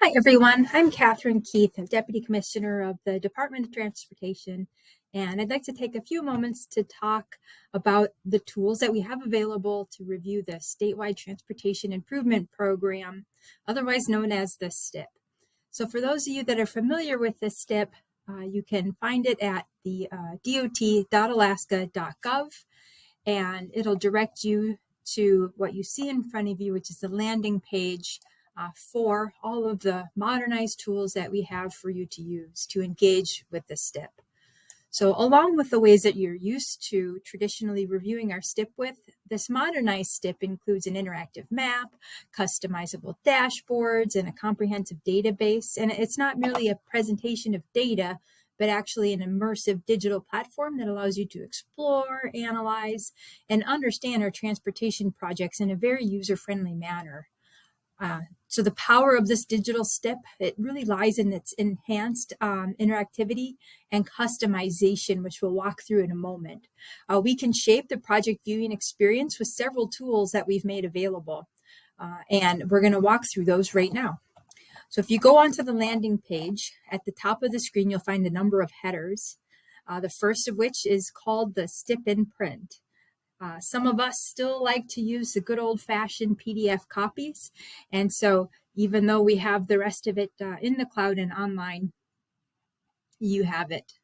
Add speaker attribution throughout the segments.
Speaker 1: Hi, everyone. I'm Catherine Keith, Deputy Commissioner of the Department of Transportation, and I'd like to take a few moments to talk about the tools that we have available to review the Statewide Transportation Improvement Program, otherwise known as the STIP. So for those of you that are familiar with the STIP, you can find it at the dot.alaska.gov, and it'll direct you to what you see in front of you, which is the landing page for all of the modernized tools that we have for you to use to engage with the STIP. So along with the ways that you're used to traditionally reviewing our STIP with, this modernized STIP includes an interactive map, customizable dashboards, and a comprehensive database. And it's not merely a presentation of data, but actually an immersive digital platform that allows you to explore, analyze, and understand our transportation projects in a very user-friendly manner. So the power of this digital STIP, it really lies in its enhanced interactivity and customization, which we'll walk through in a moment. We can shape the project viewing experience with several tools that we've made available, and we're going to walk through those right now. So if you go onto the landing page, at the top of the screen, you'll find a number of headers, the first of which is called the STIP in print. Some of us still like to use the good old-fashioned PDF copies, and so even though we have the rest of it in the cloud and online, you have it.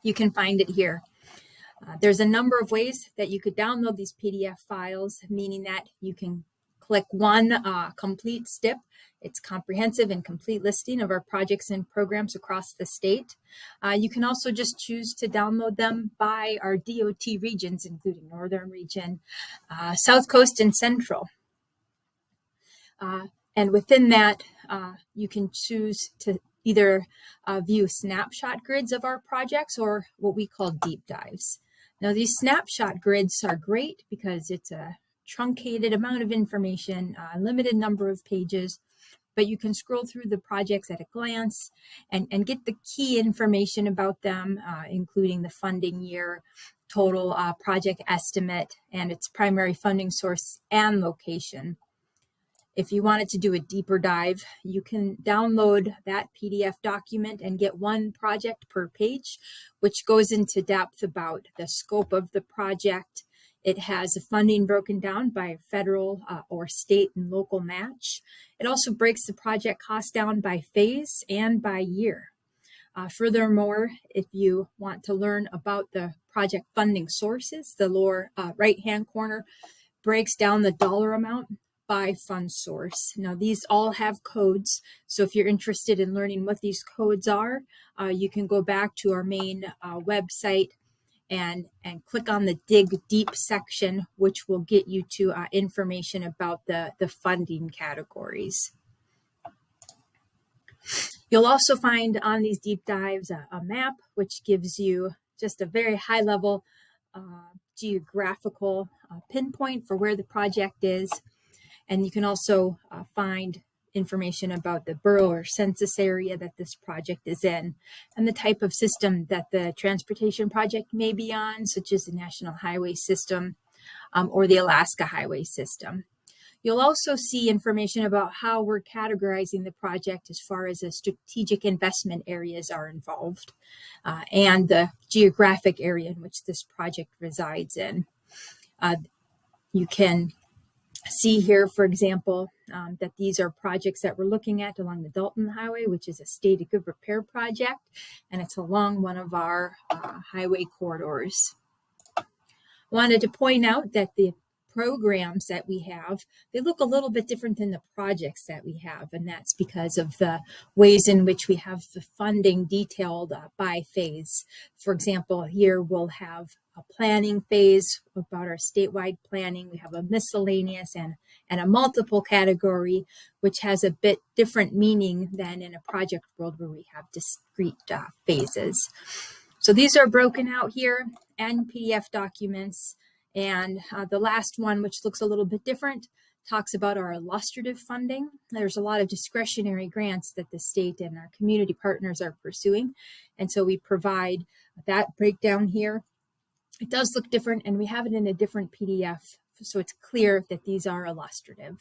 Speaker 1: You can find it here. There's a number of ways that you could download these PDF files, meaning that you can click one complete STIP. It's comprehensive and complete listing of our projects and programs across the state. You can also just choose to download them by our DOT regions, including Northern Region, South Coast, and Central. And within that, you can choose to either view snapshot grids of our projects or what we call deep dives. Now, these snapshot grids are great because it's a truncated amount of information, a limited number of pages, but you can scroll through the projects at a glance and get the key information about them, including the funding year, total project estimate, and its primary funding source and location. If you wanted to do a deeper dive, you can download that PDF document and get one project per page, which goes into depth about the scope of the project. It has the funding broken down by federal or state and local match. It also breaks the project cost down by phase and by year. Furthermore, if you want to learn about the project funding sources, the lower right-hand corner breaks down the dollar amount by fund source. Now, these all have codes, so if you're interested in learning what these codes are, you can go back to our main website and click on the Dig Deep section, which will get you to information about the funding categories. You'll also find on these deep dives a map, which gives you just a very high level geographical pinpoint for where the project is. And you can also find information about the borough or census area that this project is in and the type of system that the transportation project may be on, such as the National Highway System or the Alaska Highway System. You'll also see information about how we're categorizing the project as far as the strategic investment areas are involved and the geographic area in which this project resides in. You can see here, for example, that these are projects that we're looking at along the Dalton Highway, which is a state of good repair project, and it's along one of our highway corridors. Wanted to point out that the programs that we have, they look a little bit different than the projects that we have, and that's because of the ways in which we have the funding detailed by phase. For example, here we'll have a planning phase about our statewide planning. We have a miscellaneous and a multiple category, which has a bit different meaning than in a project world where we have discrete phases. So these are broken out here and PDF documents. And the last one, which looks a little bit different, talks about our illustrative funding. There's a lot of discretionary grants that the state and our community partners are pursuing. And so we provide that breakdown here. It does look different, and we have it in a different PDF, so it's clear that these are illustrative.